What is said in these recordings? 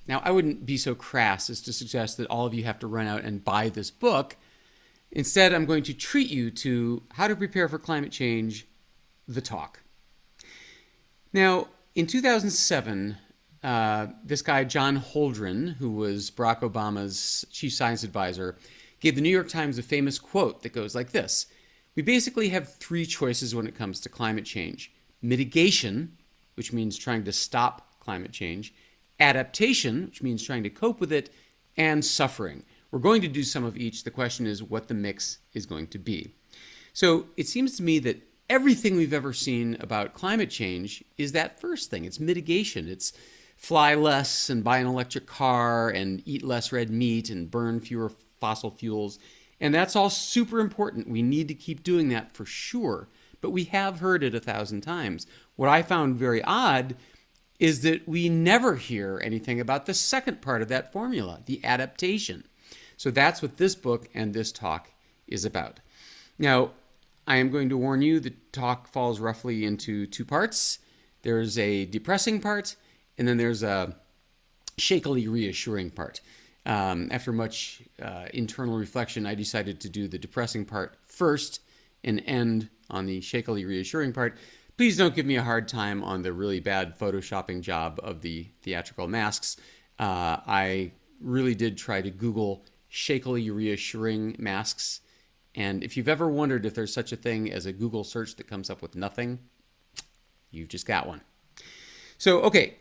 Now, I wouldn't be so crass as to suggest that all of you have to run out and buy this book. Instead, I'm going to treat you to How to Prepare for Climate Change, the talk. Now, in 2007, this guy, John Holdren, who was Barack Obama's chief science advisor, gave the New York Times a famous quote that goes like this: "We basically have three choices when it comes to climate change: mitigation, which means trying to stop climate change; adaptation, which means trying to cope with it; and suffering. We're going to do some of each. The question is what the mix is going to be." So it seems to me that everything we've ever seen about climate change is that first thing. It's mitigation. It's fly less and buy an electric car and eat less red meat and burn fewer fossil fuels. And that's all super important. We need to keep doing that for sure. But we have heard it 1,000 times. What I found very odd is that we never hear anything about the second part of that formula, the adaptation. So that's what this book and this talk is about. Now, I am going to warn you, the talk falls roughly into two parts. There's a depressing part, and then there's a shakily reassuring part. After much internal reflection, I decided to do the depressing part first and end on the shakily reassuring part. Please don't give me a hard time on the really bad photoshopping job of the theatrical masks. I really did try to Google shakily reassuring masks. And if you've ever wondered if there's such a thing as a Google search that comes up with nothing, you've just got one. So, okay,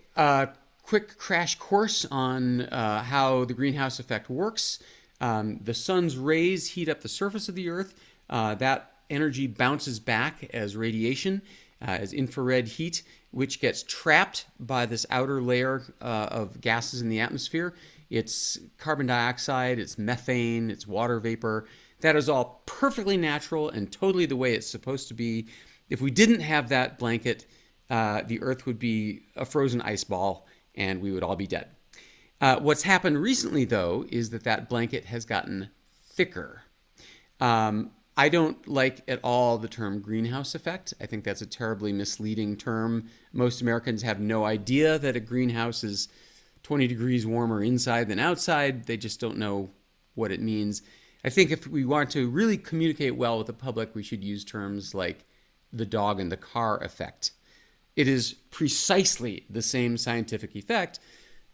quick crash course on how the greenhouse effect works. The sun's rays heat up the surface of the Earth. That energy bounces back as radiation, as infrared heat, which gets trapped by this outer layer of gases in the atmosphere. It's carbon dioxide, it's methane, it's water vapor. That is all perfectly natural and totally the way it's supposed to be. If we didn't have that blanket, the Earth would be a frozen ice ball and we would all be dead. What's happened recently, though, is that blanket has gotten thicker. I don't like at all the term greenhouse effect. I think that's a terribly misleading term. Most Americans have no idea that a greenhouse is 20 degrees warmer inside than outside. They just don't know what it means. I think if we want to really communicate well with the public, we should use terms like the dog in the car effect. It is precisely the same scientific effect.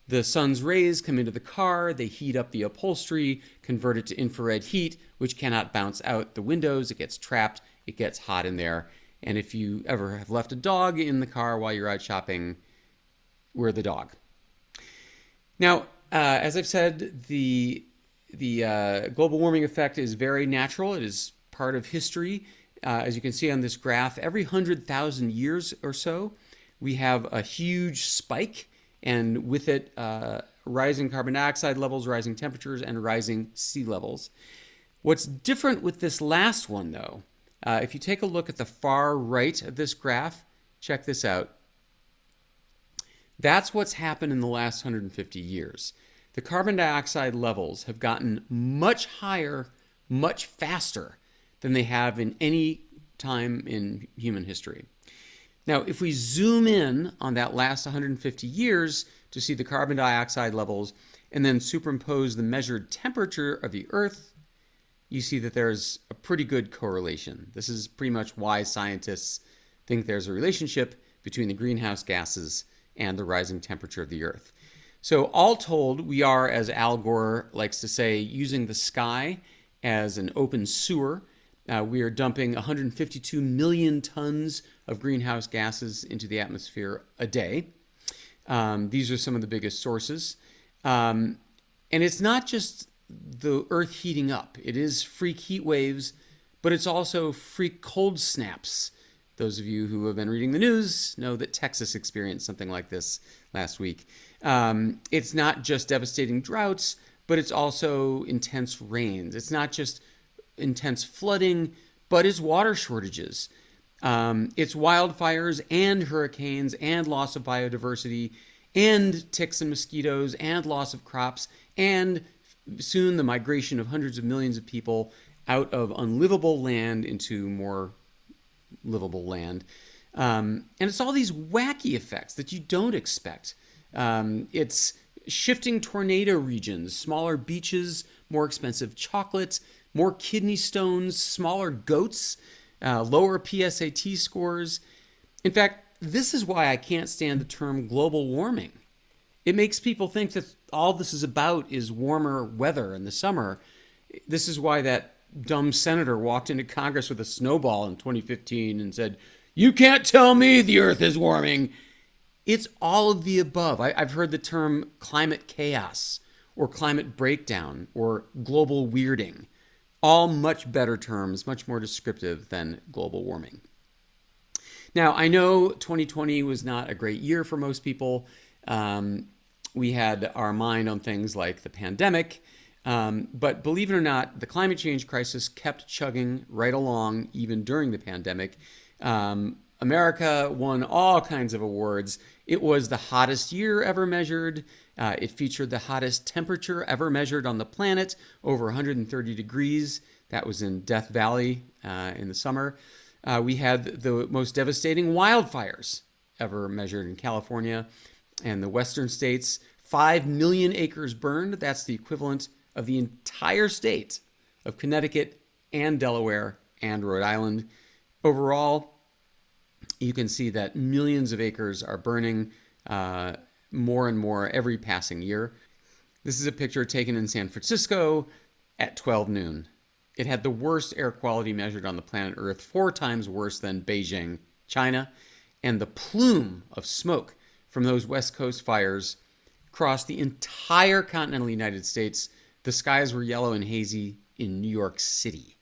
The sun's rays come into the car, they heat up the upholstery, convert it to infrared heat, which cannot bounce out the windows. It gets trapped, it gets hot in there. And if you ever have left a dog in the car while you're out shopping, we're the dog. Now, as I've said, the global warming effect is very natural. It is part of history. As you can see on this graph, every 100,000 years or so, we have a huge spike, and with it, rising carbon dioxide levels, rising temperatures, and rising sea levels. What's different with this last one, though, if you take a look at the far right of this graph, check this out. That's what's happened in the last 150 years. The carbon dioxide levels have gotten much higher, much faster than they have in any time in human history. Now, if we zoom in on that last 150 years to see the carbon dioxide levels and then superimpose the measured temperature of the Earth, you see that there's a pretty good correlation. This is pretty much why scientists think there's a relationship between the greenhouse gases and the rising temperature of the Earth. So all told, we are, as Al Gore likes to say, using the sky as an open sewer. We are dumping 152 million tons of greenhouse gases into the atmosphere a day. These are some of the biggest sources. And it's not just the Earth heating up. It is freak heat waves, but it's also freak cold snaps. Those of you who have been reading the news know that Texas experienced something like this last week. It's not just devastating droughts, but it's also intense rains. It's not just intense flooding, but it's water shortages. It's wildfires and hurricanes and loss of biodiversity and ticks and mosquitoes and loss of crops and soon the migration of hundreds of millions of people out of unlivable land into more livable land. And it's all these wacky effects that you don't expect. It's shifting tornado regions, smaller beaches, more expensive chocolate, more kidney stones, smaller goats, lower PSAT scores. In fact, this is why I can't stand the term global warming. It makes people think that all this is about is warmer weather in the summer. This is why that dumb senator walked into Congress with a snowball in 2015 and said, "You can't tell me the earth is warming." It's all of the above. I've heard the term climate chaos or climate breakdown or global weirding. All much better terms, much more descriptive than global warming. Now, I know 2020 was not a great year for most people. We had our mind on things like the pandemic. But believe it or not, the climate change crisis kept chugging right along even during the pandemic. America won all kinds of awards. It was the hottest year ever measured. It featured the hottest temperature ever measured on the planet, over 130 degrees. That was in Death Valley in the summer. We had the most devastating wildfires ever measured in California and the western states. 5 million acres burned. That's the equivalent of the entire state of Connecticut and Delaware and Rhode Island. Overall, you can see that millions of acres are burning more and more every passing year. This is a picture taken in San Francisco at 12 noon. It had the worst air quality measured on the planet Earth, 4 times worse than Beijing, China. And the plume of smoke from those West Coast fires crossed the entire continental United States. The skies were yellow and hazy in New York City.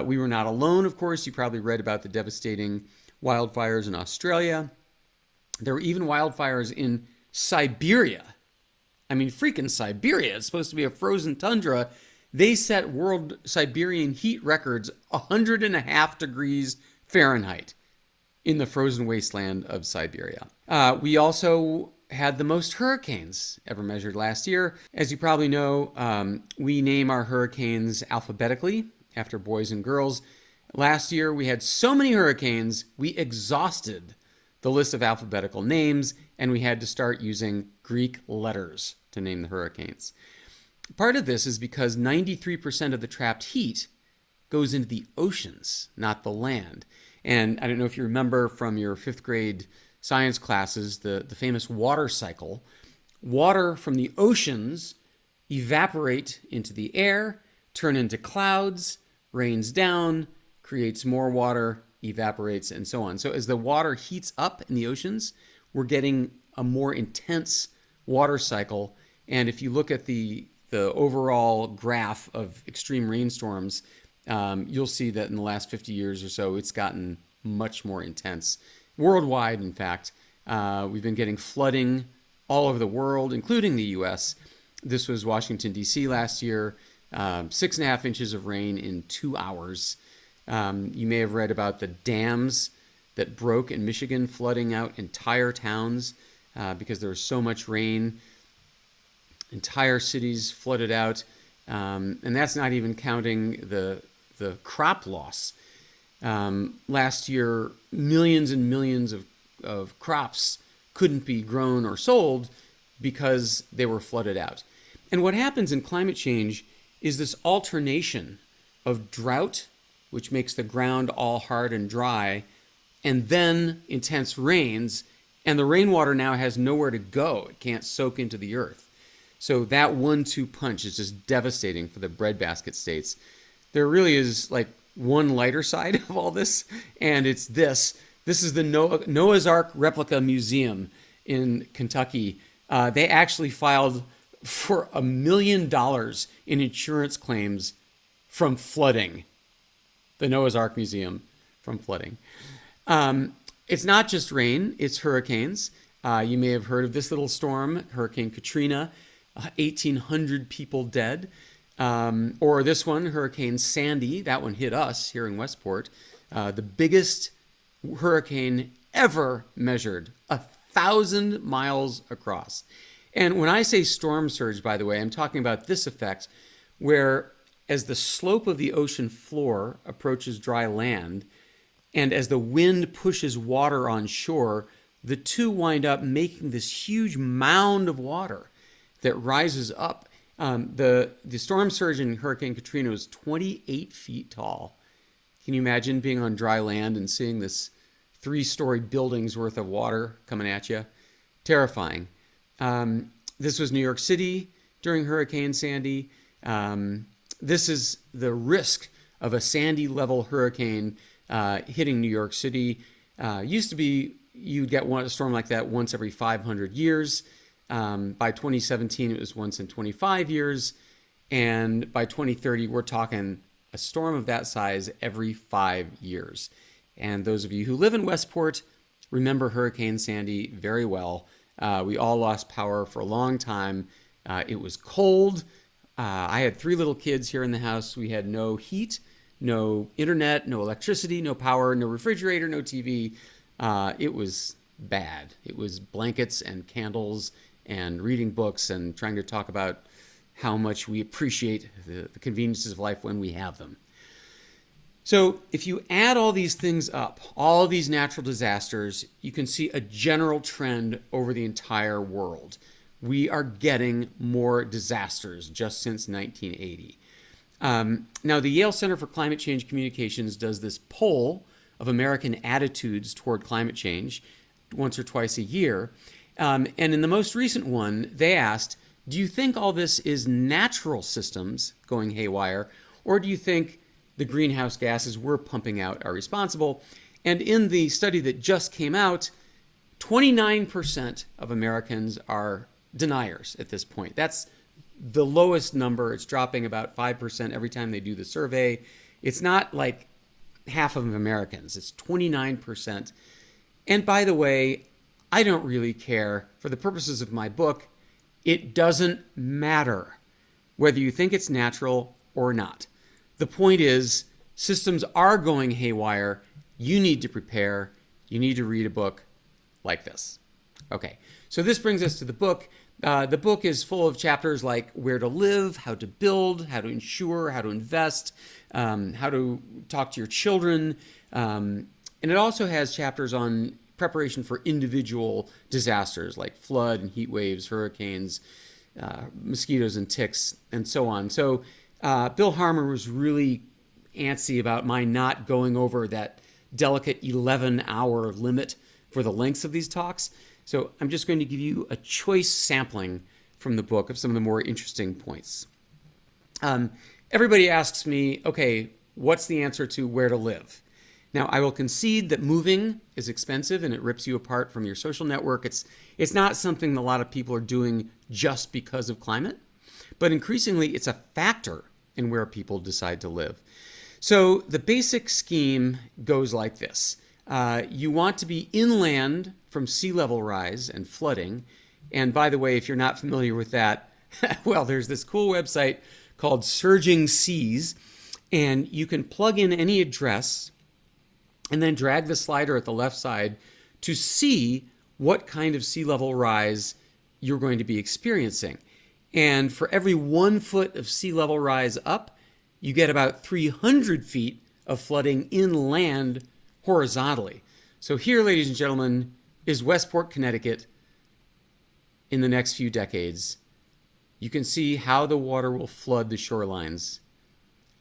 We were not alone, of course. You probably read about the devastating wildfires in Australia. There were even wildfires in Siberia. I mean, freaking Siberia. It's supposed to be a frozen tundra. They set world Siberian heat records 100.5 degrees Fahrenheit in the frozen wasteland of Siberia. We also had the most hurricanes ever measured last year. As you probably know, we name our hurricanes alphabetically after boys and girls. Last year, we had so many hurricanes, we exhausted the list of alphabetical names, and we had to start using Greek letters to name the hurricanes. Part of this is because 93% of the trapped heat goes into the oceans, not the land. And I don't know if you remember from your 5th grade science classes, the famous water cycle. Water from the oceans evaporate into the air, turn into clouds, rains down, creates more water, evaporates, and so on. So as the water heats up in the oceans, we're getting a more intense water cycle. And if you look at the overall graph of extreme rainstorms, you'll see that in the last 50 years or so, it's gotten much more intense. Worldwide, in fact, we've been getting flooding all over the world, including the U.S. This was Washington, D.C. last year, 6.5 inches of rain in 2 hours. You may have read about the dams that broke in Michigan, flooding out entire towns because there was so much rain. Entire cities flooded out, and that's not even counting the crop loss. Last year, millions and millions of crops couldn't be grown or sold because they were flooded out. And what happens in climate change is this alternation of drought, which makes the ground all hard and dry, and then intense rains, and the rainwater now has nowhere to go. It can't soak into the earth. So that 1-2 punch is just devastating for the breadbasket states. There really is like one lighter side of all this, and it's this. This is the Noah's Ark Replica Museum in Kentucky. They actually filed for $1 million in insurance claims from flooding. The Noah's Ark Museum from flooding. It's not just rain, it's hurricanes. You may have heard of this little storm, Hurricane Katrina. 1,800 people dead. Or this one, Hurricane Sandy. That one hit us here in Westport. The biggest hurricane ever measured, 1,000 miles across. And when I say storm surge, by the way, I'm talking about this effect where as the slope of the ocean floor approaches dry land, and as the wind pushes water on shore, the two wind up making this huge mound of water. that rises up. The storm surge in Hurricane Katrina was 28 feet tall. Can you imagine being on dry land and seeing this 3-story building's worth of water coming at you? Terrifying. This was New York City during Hurricane Sandy. This is the risk of a Sandy level hurricane hitting New York City. Used to be you'd get a storm like that once every 500 years. By 2017, it was once in 25 years. And by 2030, we're talking a storm of that size every 5 years. And those of you who live in Westport remember Hurricane Sandy very well. We all lost power for a long time. It was cold. I had 3 little kids here in the house. We had no heat, no internet, no electricity, no power, no refrigerator, no TV. It was bad. It was blankets and candles and reading books and trying to talk about how much we appreciate the conveniences of life when we have them. So if you add all these things up, all these natural disasters, you can see a general trend over the entire world. We are getting more disasters just since 1980. Now, the Yale Center for Climate Change Communications does this poll of American attitudes toward climate change once or twice a year. And in the most recent one, they asked, do you think all this is natural systems going haywire, or do you think the greenhouse gases we're pumping out are responsible? And in the study that just came out, 29% of Americans are deniers at this point. That's the lowest number. It's dropping about 5% every time they do the survey. It's not like half of Americans. It's 29%. And by the way, I don't really care. For the purposes of my book, it doesn't matter whether you think it's natural or not. The point is, systems are going haywire. You need to prepare. You need to read a book like this. Okay, so this brings us to the book. The book is full of chapters like where to live, how to build, how to insure, how to invest, how to talk to your children. And it also has chapters on preparation for individual disasters like flood and heat waves, hurricanes, mosquitoes and ticks, and so on. So Bill Harmon was really antsy about my not going over that delicate 11-hour limit for the lengths of these talks. So I'm just going to give you a choice sampling from the book of some of the more interesting points. Everybody asks me, okay, what's the answer to where to live? Now, I will concede that moving is expensive and it rips you apart from your social network. It's not something a lot of people are doing just because of climate, but increasingly it's a factor in where people decide to live. So the basic scheme goes like this. You want to be inland from sea level rise and flooding. And by the way, if you're not familiar with that, well, there's this cool website called Surging Seas, and you can plug in any address and then drag the slider at the left side to see what kind of sea level rise you're going to be experiencing. And for every 1 foot of sea level rise up, you get about 300 feet of flooding inland horizontally. So here, ladies and gentlemen, is Westport, Connecticut in the next few decades. You can see how the water will flood the shorelines.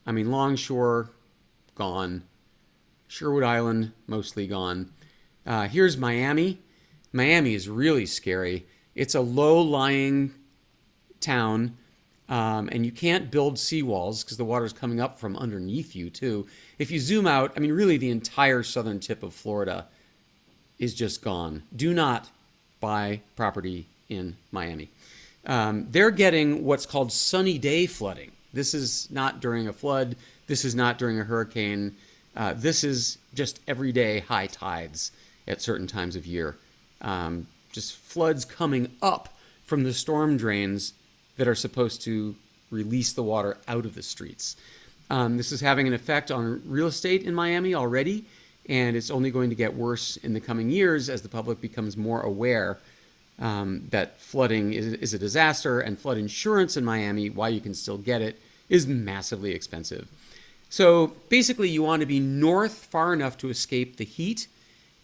I mean, Longshore, gone. Sherwood Island, mostly gone. Here's Miami. Miami is really scary. It's a low-lying town, and you can't build seawalls because the water's coming up from underneath you, too. If you zoom out, I mean, really the entire southern tip of Florida is just gone. Do not buy property in Miami. They're getting what's called sunny day flooding. This is not during a flood. This is not during a hurricane. This is just everyday high tides at certain times of year. Just floods coming up from the storm drains that are supposed to release the water out of the streets. This is having an effect on real estate in Miami already, and it's only going to get worse in the coming years as the public becomes more aware that flooding is a disaster, and flood insurance in Miami, while you can still get it, is massively expensive. So basically, you want to be north far enough to escape the heat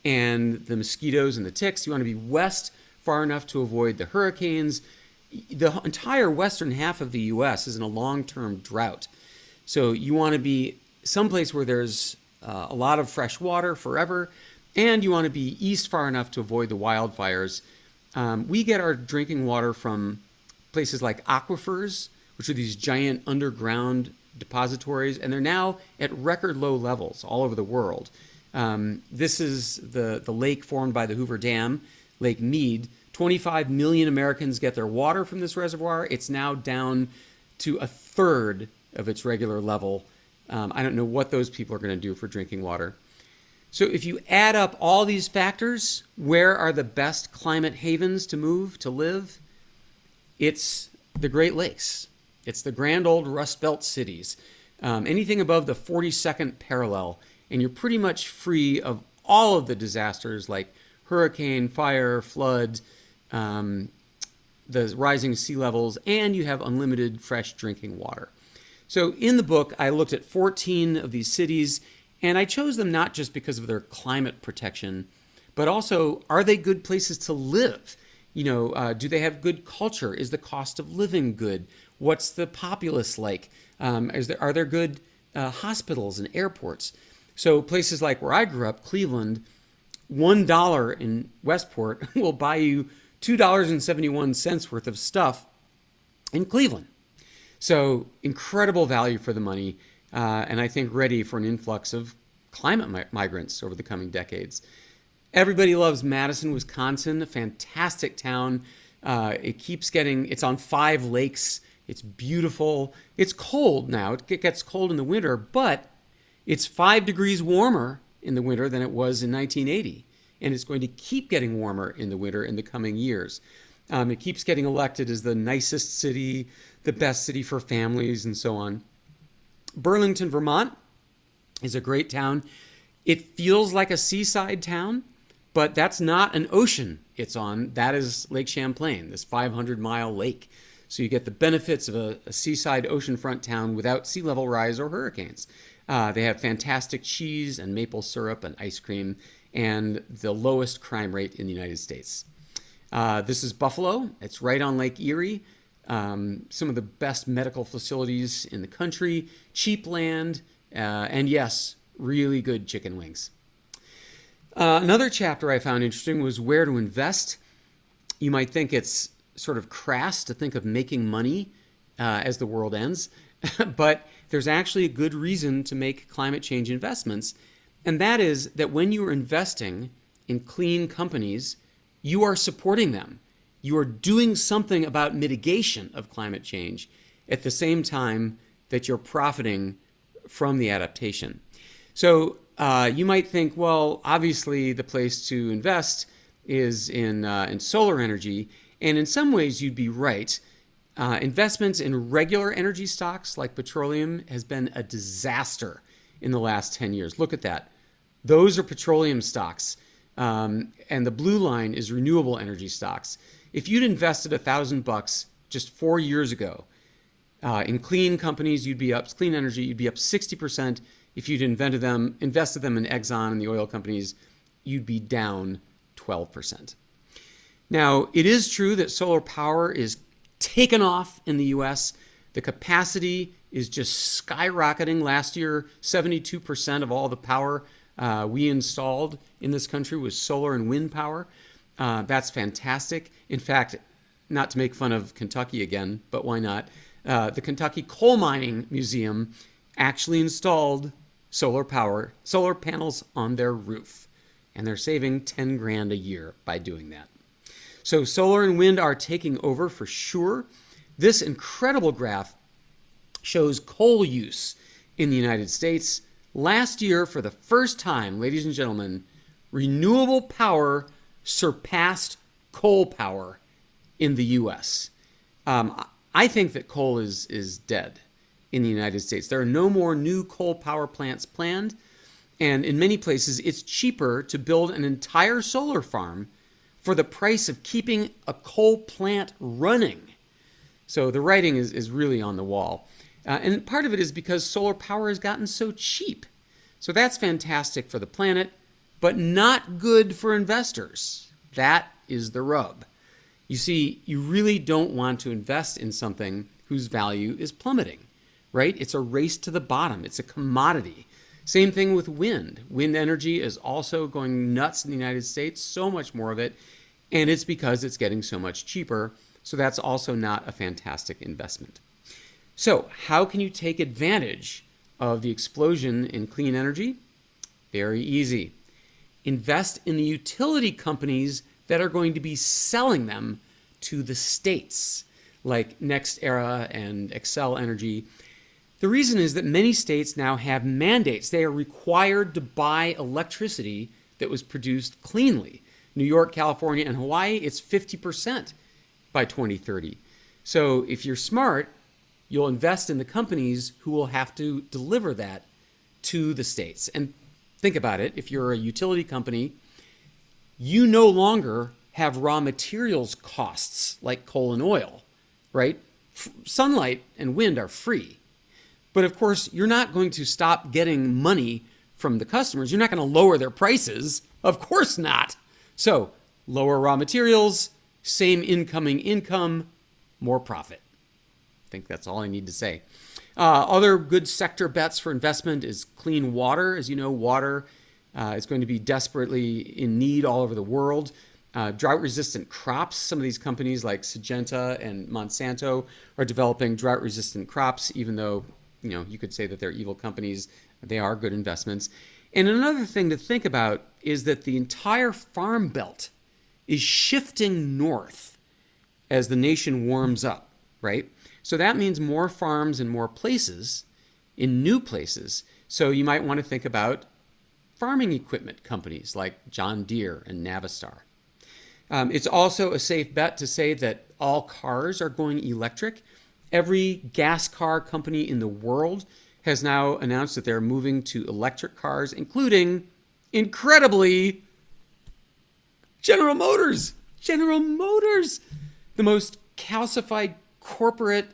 and the mosquitoes and the ticks. You want to be west far enough to avoid the hurricanes. the entire western half of the U.S. is in a long-term drought. So you want to be someplace where there's a lot of fresh water forever, and you want to be east far enough to avoid the wildfires. We get our drinking water from places like aquifers, which are these giant underground depositories, and they're now at record low levels all over the world. This is the lake formed by the Hoover Dam, Lake Mead. 25 million Americans get their water from this reservoir. It's now down to a third of its regular level. I don't know what those people are going to do for drinking water. So if you add up all these factors, where are the best climate havens to move, to live? It's the Great Lakes. It's the grand old Rust Belt cities. Anything above the 42nd parallel, and you're pretty much free of all of the disasters like hurricane, fire, flood, the rising sea levels, and you have unlimited fresh drinking water. So in the book, I looked at 14 of these cities, and I chose them not just because of their climate protection, but also, are they good places to live? Do they have good culture? Is the cost of living good? What's the populace like? Are there good hospitals and airports? So places like where I grew up, Cleveland, $1 in Westport will buy you $2.71 worth of stuff in Cleveland. So incredible value for the money, and I think ready for an influx of climate migrants over the coming decades. Everybody loves Madison, Wisconsin, a fantastic town. It's on 5 lakes. It's beautiful. It's cold now. It gets cold in the winter, but it's 5 degrees warmer in the winter than it was in 1980. And it's going to keep getting warmer in the winter in the coming years. It keeps getting elected as the nicest city, the best city for families, and so on. Burlington, Vermont is a great town. It feels like a seaside town, but that's not an ocean it's on. That is Lake Champlain, this 500-mile lake. So you get the benefits of a seaside oceanfront town without sea level rise or hurricanes. They have fantastic cheese and maple syrup and ice cream, and the lowest crime rate in the United States. This is Buffalo. It's right on Lake Erie. Some of the best medical facilities in the country, cheap land, and yes, really good chicken wings. Another chapter I found interesting was where to invest. You might think it's sort of crass to think of making money as the world ends, but there's actually a good reason to make climate change investments, and that is that when you are investing in clean companies, you are supporting them. You are doing something about mitigation of climate change at the same time that you're profiting from the adaptation. So you might think, well, obviously the place to invest is in solar energy, and in some ways you'd be right. Investments in regular energy stocks like petroleum has been a disaster in the last 10 years. Look at that. Those are petroleum stocks. And the blue line is renewable energy stocks. If you'd invested $1,000 just 4 years ago in clean companies, clean energy, you'd be up 60%. If you'd invested them in Exxon and the oil companies, you'd be down 12%. Now, it is true that solar power is taken off in the U.S. The capacity is just skyrocketing. Last year, 72% of all the power we installed in this country was solar and wind power. That's fantastic. In fact, not to make fun of Kentucky again, but why not? The Kentucky Coal Mining Museum actually installed solar panels on their roof, and they're saving 10 grand a year by doing that. So solar and wind are taking over for sure. This incredible graph shows coal use in the United States. Last year, for the first time, ladies and gentlemen, renewable power surpassed coal power in the U.S. I think that coal is dead in the United States. There are no more new coal power plants planned, and in many places, it's cheaper to build an entire solar farm for the price of keeping a coal plant running. So the writing is really on the wall. And part of it is because solar power has gotten so cheap. So that's fantastic for the planet, but not good for investors. That is the rub. You see, you really don't want to invest in something whose value is plummeting, right? It's a race to the bottom. It's a commodity. Same thing with wind. Wind energy is also going nuts in the United States, so much more of it, and it's because it's getting so much cheaper. So that's also not a fantastic investment. So how can you take advantage of the explosion in clean energy? Very easy. Invest in the utility companies that are going to be selling them to the states, like NextEra and Xcel Energy. The reason is that many states now have mandates. They are required to buy electricity that was produced cleanly. New York, California, and Hawaii, it's 50% by 2030. So if you're smart, you'll invest in the companies who will have to deliver that to the states. And think about it. If you're a utility company, you no longer have raw materials costs like coal and oil, right? Sunlight and wind are free. But of course, you're not going to stop getting money from the customers. You're not going to lower their prices. Of course not. So lower raw materials, same incoming income, more profit. I think that's all I need to say. Other good sector bets for investment is clean water. As you know, water is going to be desperately in need all over the world. Drought-resistant crops. Some of these companies like Syngenta and Monsanto are developing drought-resistant crops, even though you could say that they're evil companies. They are good investments. And another thing to think about is that the entire farm belt is shifting north as the nation warms up, right? So that means more farms in more places, in new places. So you might want to think about farming equipment companies like John Deere and Navistar. It's also a safe bet to say that all cars are going electric. Every gas car company in the world has now announced that they're moving to electric cars, including, incredibly, General Motors. General Motors, the most calcified corporate,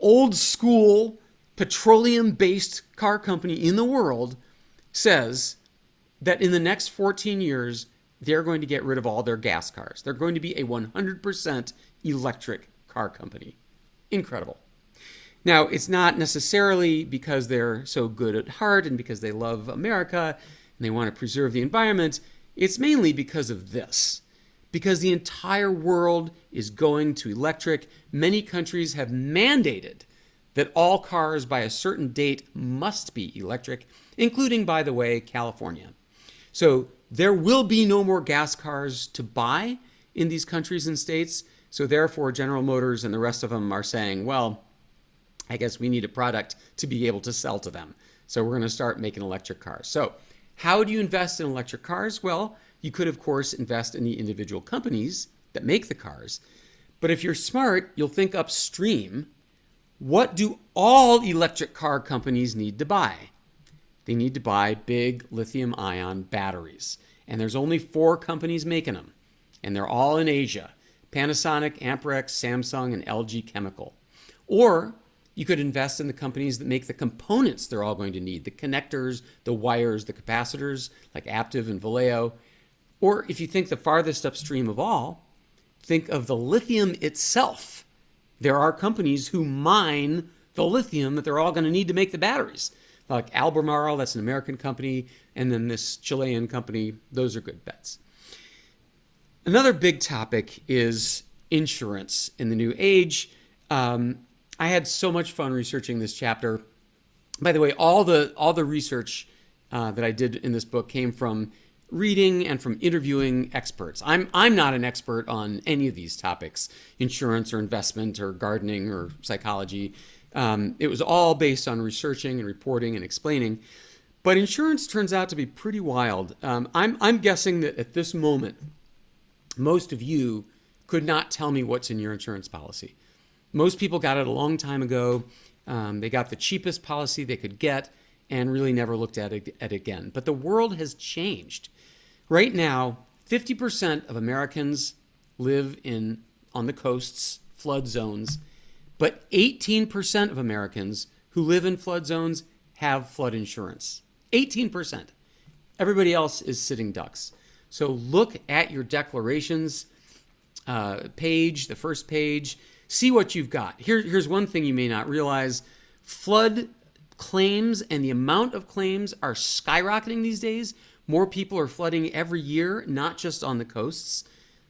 old school, petroleum-based car company in the world, says that in the next 14 years, they're going to get rid of all their gas cars. They're going to be a 100% electric car company. Incredible. Now, it's not necessarily because they're so good at heart and because they love America and they want to preserve the environment. It's mainly because of this. Because the entire world is going to electric. Many countries have mandated that all cars by a certain date must be electric, including, by the way, California. So there will be no more gas cars to buy in these countries and states. So therefore, General Motors and the rest of them are saying, well, I guess we need a product to be able to sell to them. So we're going to start making electric cars. So how do you invest in electric cars? Well, you could, of course, invest in the individual companies that make the cars. But if you're smart, you'll think upstream. What do all electric car companies need to buy? They need to buy big lithium-ion batteries. And there's only 4 companies making them. And they're all in Asia. Panasonic, Amperex, Samsung, and LG Chemical. Or you could invest in the companies that make the components they're all going to need, the connectors, the wires, the capacitors, like Aptiv and Vallejo. Or if you think the farthest upstream of all, think of the lithium itself. There are companies who mine the lithium that they're all going to need to make the batteries. Like Albemarle, that's an American company, and then this Chilean company. Those are good bets. Another big topic is insurance in the new age. I had so much fun researching this chapter. By the way, all the research that I did in this book came from reading and from interviewing experts. I'm not an expert on any of these topics, insurance or investment or gardening or psychology. It was all based on researching and reporting and explaining. But insurance turns out to be pretty wild. I'm guessing that at this moment, most of you could not tell me what's in your insurance policy. Most people got it a long time ago. They got the cheapest policy they could get and really never looked at it again. But the world has changed. Right now, 50% of Americans live on the coasts, flood zones, but 18% of Americans who live in flood zones have flood insurance. 18%. Everybody else is sitting ducks. So look at your declarations. page, the first page. See what you've got. Here's one thing you may not realize. Flood claims and the amount of claims are skyrocketing these days. More people are flooding every year, not just on the coasts.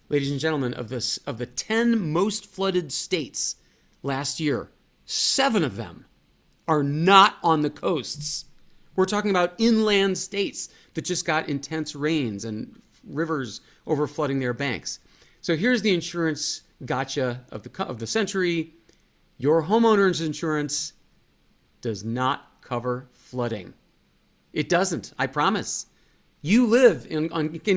Ladies and gentlemen, of the 10 most flooded states last year, 7 of them are not on the coasts. We're talking about inland states that just got intense rains and rivers overflooding their banks. So here's the insurance gotcha of the century. Your homeowner's insurance does not cover flooding. It doesn't, I promise. You live in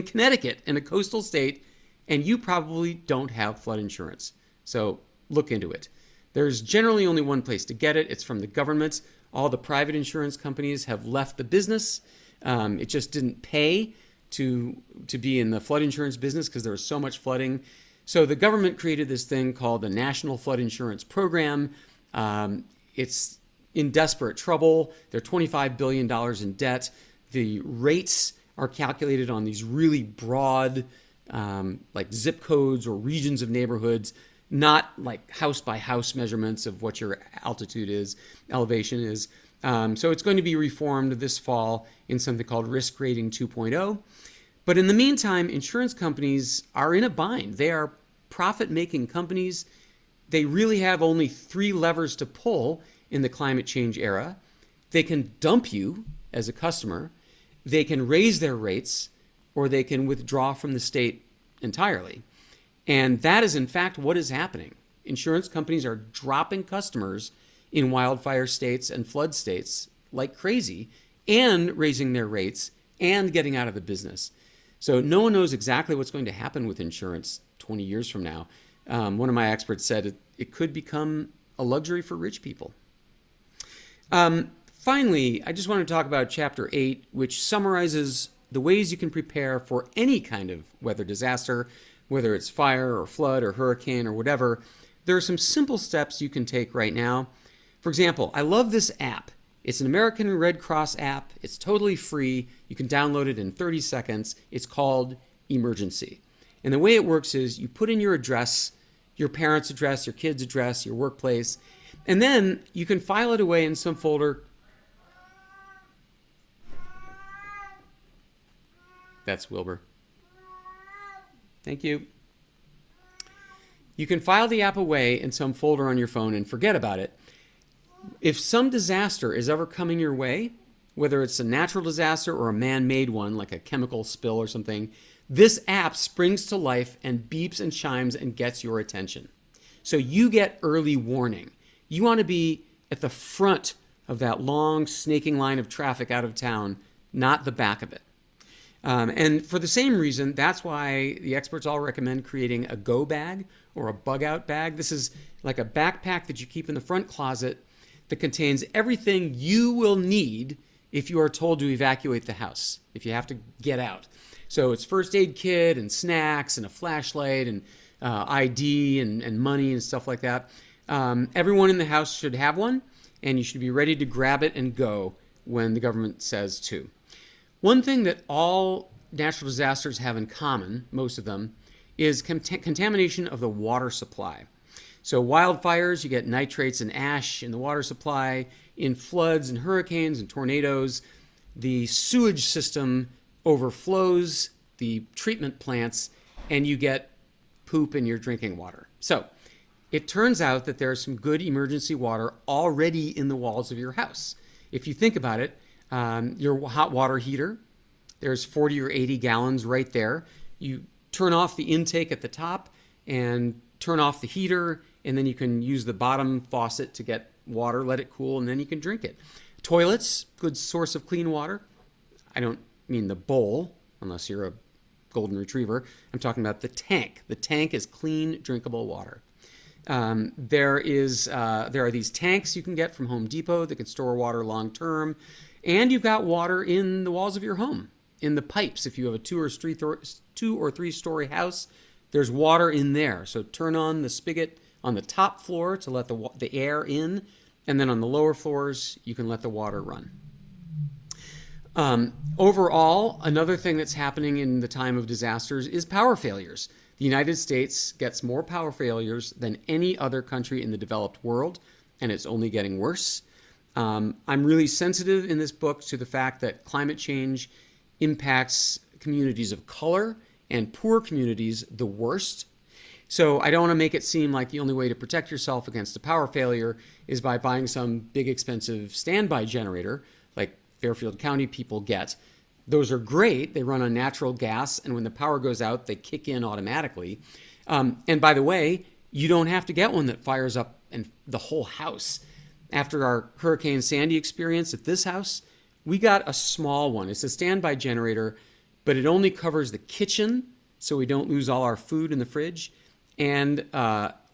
Connecticut, in a coastal state, and you probably don't have flood insurance. So look into it. There's generally only one place to get it. It's from the government. All the private insurance companies have left the business. It just didn't pay to be in the flood insurance business because there was so much flooding. So the government created this thing called the National Flood Insurance Program. It's in desperate trouble. They're $25 billion in debt. The rates are calculated on these really broad, like zip codes or regions of neighborhoods, not like house by house measurements of what your elevation is. So it's going to be reformed this fall in something called Risk Rating 2.0. But in the meantime, insurance companies are in a bind. They are profit-making companies. They really have only 3 levers to pull in the climate change era. They can dump you as a customer, they can raise their rates, or they can withdraw from the state entirely. And that is in fact what is happening. Insurance companies are dropping customers in wildfire states and flood states like crazy, and raising their rates and getting out of the business. So no one knows exactly what's going to happen with insurance 20 years from now. One of my experts said it could become a luxury for rich people. Finally, I just want to talk about Chapter 8, which summarizes the ways you can prepare for any kind of weather disaster, whether it's fire or flood or hurricane or whatever. There are some simple steps you can take right now. For example, I love this app. It's an American Red Cross app. It's totally free. You can download it in 30 seconds. It's called Emergency. And the way it works is you put in your address, your parents' address, your kids' address, your workplace, and then you can file it away in some folder. That's Wilbur. Thank you. You can file the app away in some folder on your phone and forget about it. If some disaster is ever coming your way, whether it's a natural disaster or a man-made one, like a chemical spill or something, this app springs to life and beeps and chimes and gets your attention. So you get early warning. You want to be at the front of that long snaking line of traffic out of town, not the back of it. And for the same reason, that's why the experts all recommend creating a go bag or a bug out bag. This is like a backpack that you keep in the front closet that contains everything you will need if you are told to evacuate the house, if you have to get out. So it's first aid kit and snacks and a flashlight and ID and money and stuff like that. Everyone in the house should have one, and you should be ready to grab it and go when the government says to. One thing that all natural disasters have in common, most of them, is contamination of the water supply. So wildfires, you get nitrates and ash in the water supply. In floods and hurricanes and tornadoes, the sewage system overflows the treatment plants, and you get poop in your drinking water. So it turns out that there's some good emergency water already in the walls of your house. If you think about it, your hot water heater, there's 40 or 80 gallons right there. You turn off the intake at the top and turn off the heater, and then you can use the bottom faucet to get water, let it cool, and then you can drink it. Toilets, good source of clean water. I don't mean the bowl, unless you're a golden retriever. I'm talking about the tank. The tank is clean, drinkable water. There are these tanks you can get from Home Depot that can store water long term. And you've got water in the walls of your home, in the pipes. If you have a 2 or 3 story house, there's water in there. So turn on the spigot on the top floor to let the air in, and then on the lower floors, you can let the water run. Overall, another thing that's happening in the time of disasters is power failures. The United States gets more power failures than any other country in the developed world, and it's only getting worse. I'm really sensitive in this book to the fact that climate change impacts communities of color and poor communities the worst. So I don't want to make it seem like the only way to protect yourself against a power failure is by buying some big expensive standby generator like Fairfield County people get. Those are great. They run on natural gas, and when the power goes out, they kick in automatically. And by the way, you don't have to get one that fires up the whole house. After our Hurricane Sandy experience at this house, we got a small one. It's a standby generator, but it only covers the kitchen, so we don't lose all our food in the fridge, and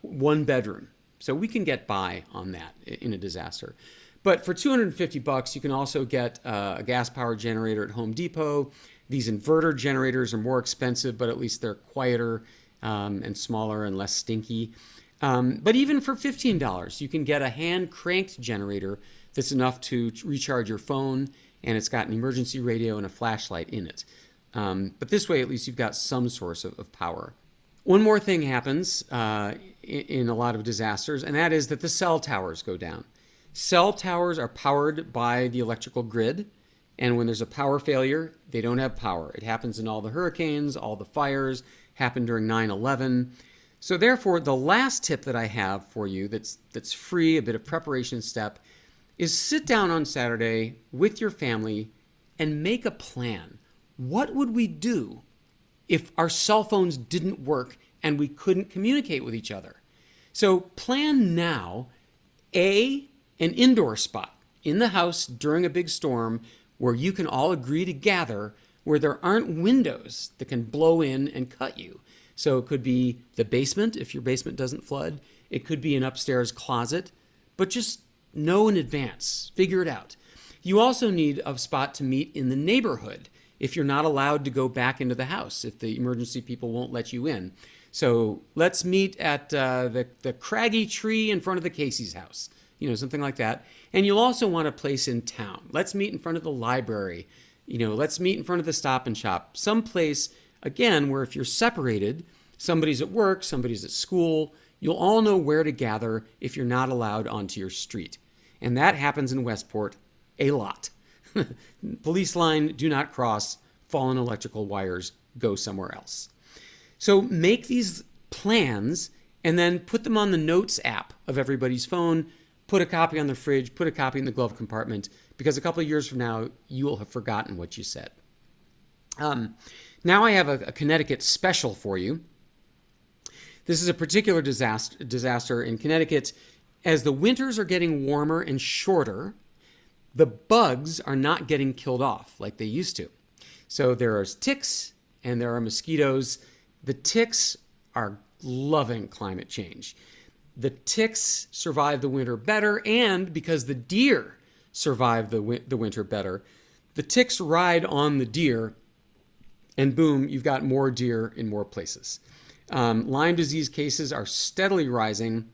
one bedroom. So we can get by on that in a disaster. But for $250, you can also get a gas-powered generator at Home Depot. These inverter generators are more expensive, but at least they're quieter and smaller and less stinky. But even for $15, you can get a hand-cranked generator that's enough to recharge your phone, and it's got an emergency radio and a flashlight in it. But this way, at least you've got some source of power. One more thing happens in a lot of disasters, and that is that the cell towers go down. Cell towers are powered by the electrical grid, and when there's a power failure, they don't have power. It happens in all the hurricanes, all the fires, happened during 9/11. So therefore, the last tip that I have for you that's free, a bit of preparation step, is sit down on Saturday with your family and make a plan. What would we do if our cell phones didn't work and we couldn't communicate with each other? So plan now an indoor spot in the house during a big storm where you can all agree to gather, where there aren't windows that can blow in and cut you. So it could be the basement if your basement doesn't flood. It could be an upstairs closet, but just know in advance, figure it out. You also need a spot to meet in the neighborhood if you're not allowed to go back into the house, if the emergency people won't let you in. So let's meet at the craggy tree in front of the Casey's house. Something like that. And you'll also want a place in town. Let's meet in front of the library. Let's meet in front of the Stop and Shop. Someplace, again, where if you're separated, somebody's at work, somebody's at school, you'll all know where to gather if you're not allowed onto your street. And that happens in Westport a lot. Police line, do not cross, fallen electrical wires, go somewhere else. So make these plans and then put them on the Notes app of everybody's phone. Put a copy on the fridge, put a copy in the glove compartment, because a couple of years from now, you will have forgotten what you said. Now I have a Connecticut special for you. This is a particular disaster in Connecticut. As the winters are getting warmer and shorter, the bugs are not getting killed off like they used to. So there are ticks and there are mosquitoes. The ticks are loving climate change. The ticks survive the winter better, and because the deer survive the winter better, the ticks ride on the deer, and boom, you've got more deer in more places. Lyme disease cases are steadily rising,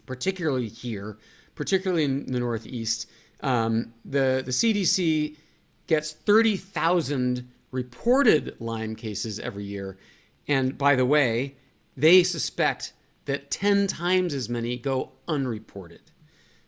particularly here, particularly in the Northeast. The CDC gets 30,000 reported Lyme cases every year, and by the way, they suspect that 10 times as many go unreported.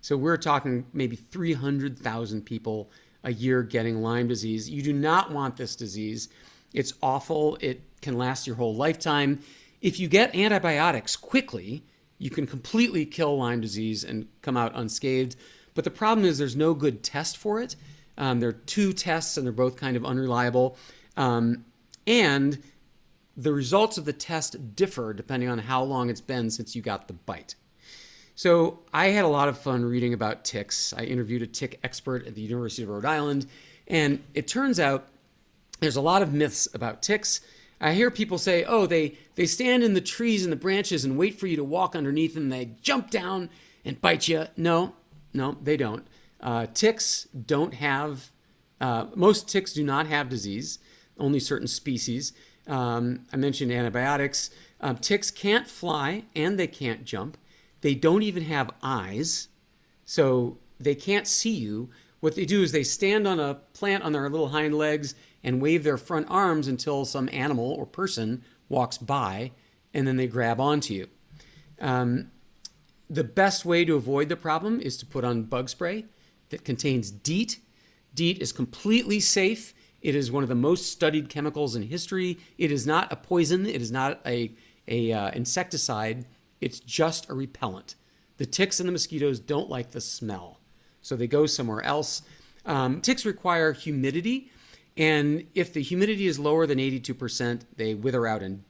So we're talking maybe 300,000 people a year getting Lyme disease. You do not want this disease. It's awful. It can last your whole lifetime. If you get antibiotics quickly, you can completely kill Lyme disease and come out unscathed. But the problem is there's no good test for it. There are 2 tests and they're both kind of unreliable. And the results of the test differ depending on how long it's been since you got the bite. So I had a lot of fun reading about ticks. I interviewed a tick expert at the University of Rhode Island, and it turns out there's a lot of myths about ticks. I hear people say, oh, they stand in the trees and the branches and wait for you to walk underneath them, and they jump down and bite you. No, they don't. Ticks don't have, most ticks do not have disease, only certain species. I mentioned antibiotics. Ticks can't fly and they can't jump. They don't even have eyes, so they can't see you. What they do is they stand on a plant on their little hind legs and wave their front arms until some animal or person walks by. and then they grab onto you. The best way to avoid the problem is to put on bug spray that contains DEET. DEET is completely safe. It is one of the most studied chemicals in history. It is not a poison. It is not a insecticide. It's just a repellent. The ticks and the mosquitoes don't like the smell, so they go somewhere else. Ticks require humidity, and if the humidity is lower than 82%, they wither out and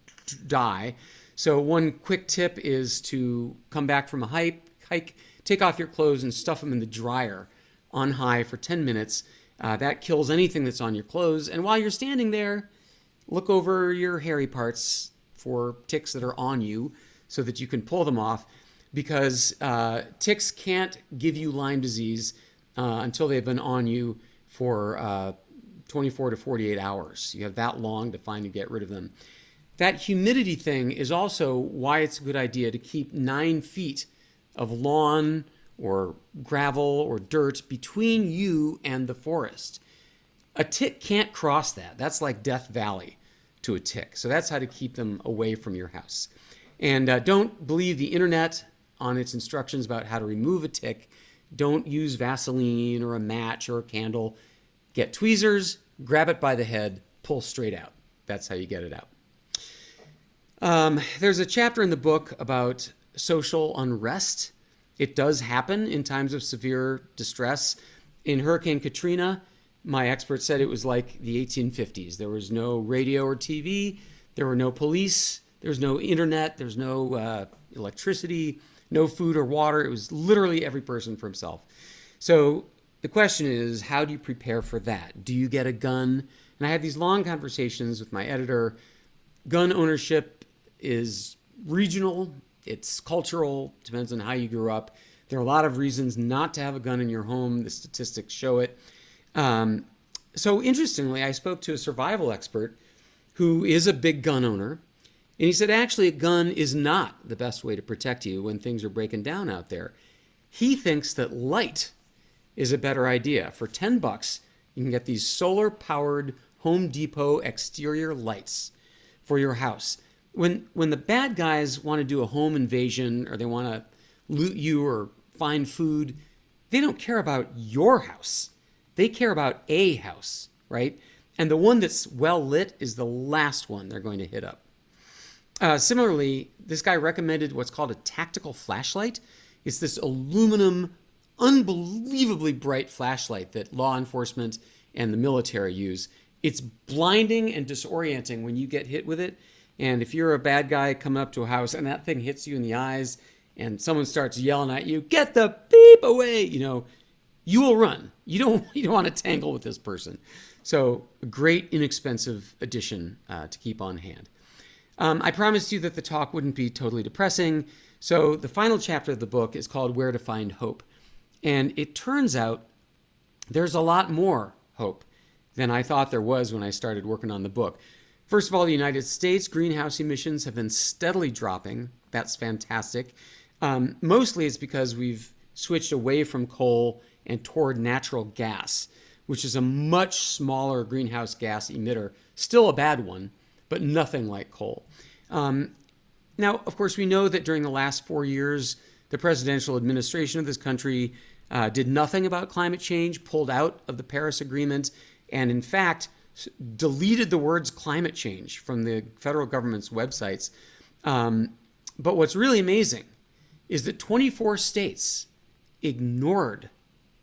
die. So one quick tip is to come back from a hike, take off your clothes and stuff them in the dryer on high for 10 minutes. That kills anything that's on your clothes. And while you're standing there, look over your hairy parts for ticks that are on you so that you can pull them off, because ticks can't give you Lyme disease until they've been on you for 24 to 48 hours. You have that long to find and get rid of them. That humidity thing is also why it's a good idea to keep 9 feet of lawn or gravel or dirt between you and the forest. A tick can't cross that. That's like Death Valley to a tick. So that's how to keep them away from your house. And don't believe the internet on its instructions about how to remove a tick. Don't use Vaseline or a match or a candle. Get tweezers, grab it by the head, pull straight out. That's how you get it out. There's a chapter in the book about social unrest. It does happen in times of severe distress. In Hurricane Katrina, my expert said it was like the 1850s. There was no radio or TV. There were no police. There was no internet. There was no electricity, no food or water. It was literally every person for himself. So the question is, how do you prepare for that? Do you get a gun? And I had these long conversations with my editor. Gun ownership is regional. It's cultural. Depends on how you grew up. There are a lot of reasons not to have a gun in your home. The statistics show it. So interestingly, I spoke to a survival expert who is a big gun owner. And he said, actually, a gun is not the best way to protect you when things are breaking down out there. He thinks that light is a better idea. For $10, you can get these solar-powered Home Depot exterior lights for your house. When the bad guys want to do a home invasion or they want to loot you or find food, they don't care about your house. They care about a house, right? And the one that's well lit is the last one they're going to hit up. Similarly, this guy recommended what's called a tactical flashlight. It's this aluminum, unbelievably bright flashlight that law enforcement and the military use. It's blinding and disorienting when you get hit with it. And if you're a bad guy coming up to a house and that thing hits you in the eyes and someone starts yelling at you, get the beep away, you will run. You don't want to tangle with this person. So a great inexpensive addition to keep on hand. I promised you that the talk wouldn't be totally depressing. So the final chapter of the book is called Where to Find Hope. And it turns out there's a lot more hope than I thought there was when I started working on the book. First of all, the United States greenhouse emissions have been steadily dropping. That's fantastic. Mostly it's because we've switched away from coal and toward natural gas, which is a much smaller greenhouse gas emitter. Still a bad one, but nothing like coal. Now, of course, we know that during the last 4 years, the presidential administration of this country did nothing about climate change, pulled out of the Paris Agreement, and in fact, deleted the words climate change from the federal government's websites. But what's really amazing is that 24 states ignored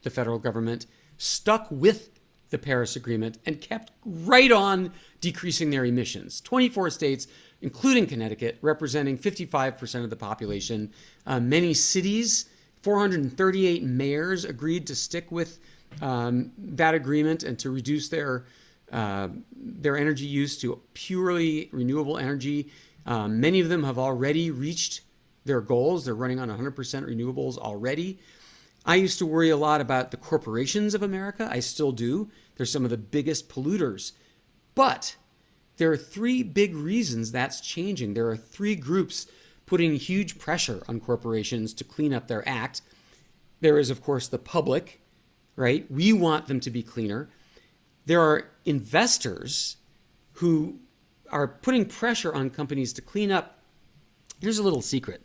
the federal government, stuck with the Paris Agreement, and kept right on decreasing their emissions. 24 states, including Connecticut, representing 55% of the population. Many cities, 438 mayors agreed to stick with that agreement and to reduce their energy use to purely renewable energy. Many of them have already reached their goals. They're running on 100% renewables already. I used to worry a lot about the corporations of America. I still do. They're some of the biggest polluters. But there are 3 big reasons that's changing. There are 3 groups putting huge pressure on corporations to clean up their act. There is, of course, the public, right? We want them to be cleaner. There are investors who are putting pressure on companies to clean up Here's a little secret.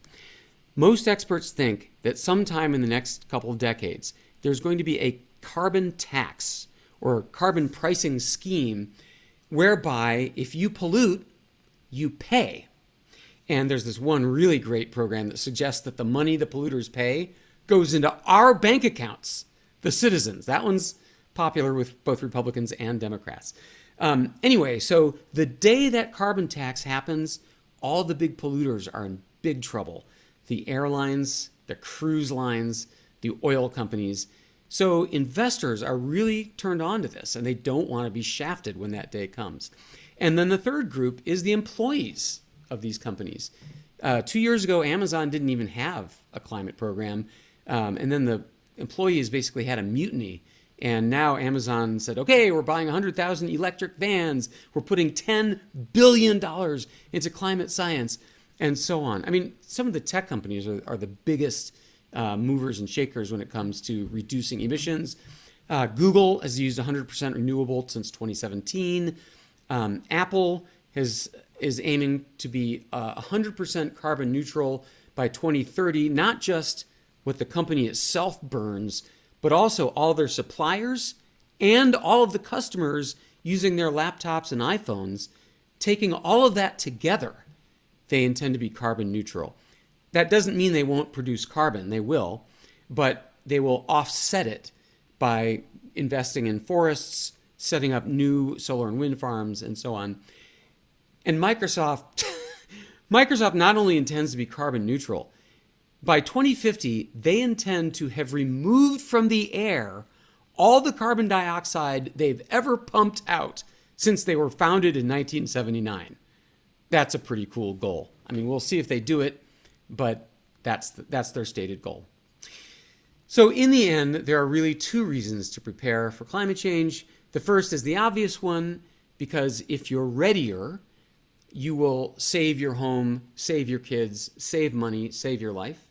Most experts think that sometime in the next couple of decades, there's going to be a carbon tax or carbon pricing scheme whereby if you pollute, you pay. And there's this one really great program that suggests that the money the polluters pay goes into our bank accounts, the citizens. That one's popular with both Republicans and Democrats. Anyway, so the day that carbon tax happens, all the big polluters are in big trouble. The airlines, the cruise lines, the oil companies. So investors are really turned on to this, and they don't want to be shafted when that day comes. And then the third group is the employees of these companies. 2 years ago, Amazon didn't even have a climate program. And then the employees basically had a mutiny. And now Amazon said, okay, we're buying 100,000 electric vans. We're putting $10 billion into climate science, and so on. I mean, some of the tech companies are the biggest movers and shakers when it comes to reducing emissions. Google has used 100% renewable since 2017. Apple is aiming to be 100% carbon neutral by 2030, not just what the company itself burns, but also all their suppliers and all of the customers using their laptops and iPhones. Taking all of that together, they intend to be carbon neutral. That doesn't mean they won't produce carbon. They will, but they will offset it by investing in forests, setting up new solar and wind farms, and so on. And Microsoft not only intends to be carbon neutral, by 2050, they intend to have removed from the air all the carbon dioxide they've ever pumped out since they were founded in 1979. That's a pretty cool goal. I mean, we'll see if they do it, but that's their stated goal. So in the end, there are really two reasons to prepare for climate change. The first is the obvious one, because if you're readier, you will save your home, save your kids, save money, save your life.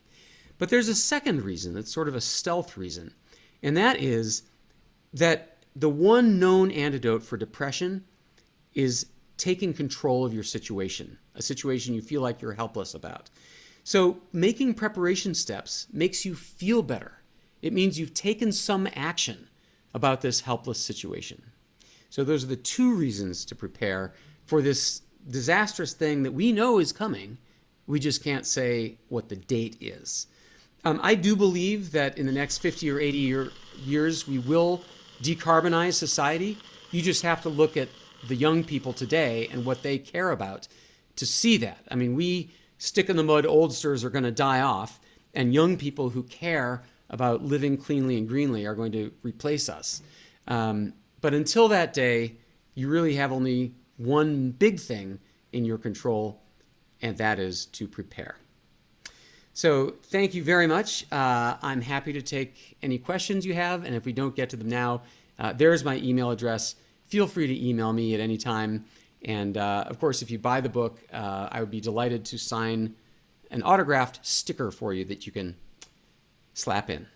But there's a second reason that's sort of a stealth reason, and that is that the one known antidote for depression is taking control of your situation, a situation you feel like you're helpless about. So making preparation steps makes you feel better. It means you've taken some action about this helpless situation. So those are the two reasons to prepare for this disastrous thing that we know is coming. We just can't say what the date is. I do believe that in the next 50 or 80 years, we will decarbonize society. You just have to look at the young people today and what they care about to see that. I mean, we stick in the mud oldsters are going to die off, and young people who care about living cleanly and greenly are going to replace us. But until that day, you really have only one big thing in your control, and that is to prepare. So thank you very much. I'm happy to take any questions you have, and if we don't get to them now, there's my email address. Feel free to email me at any time. And of course, if you buy the book, I would be delighted to sign an autographed sticker for you that you can slap in.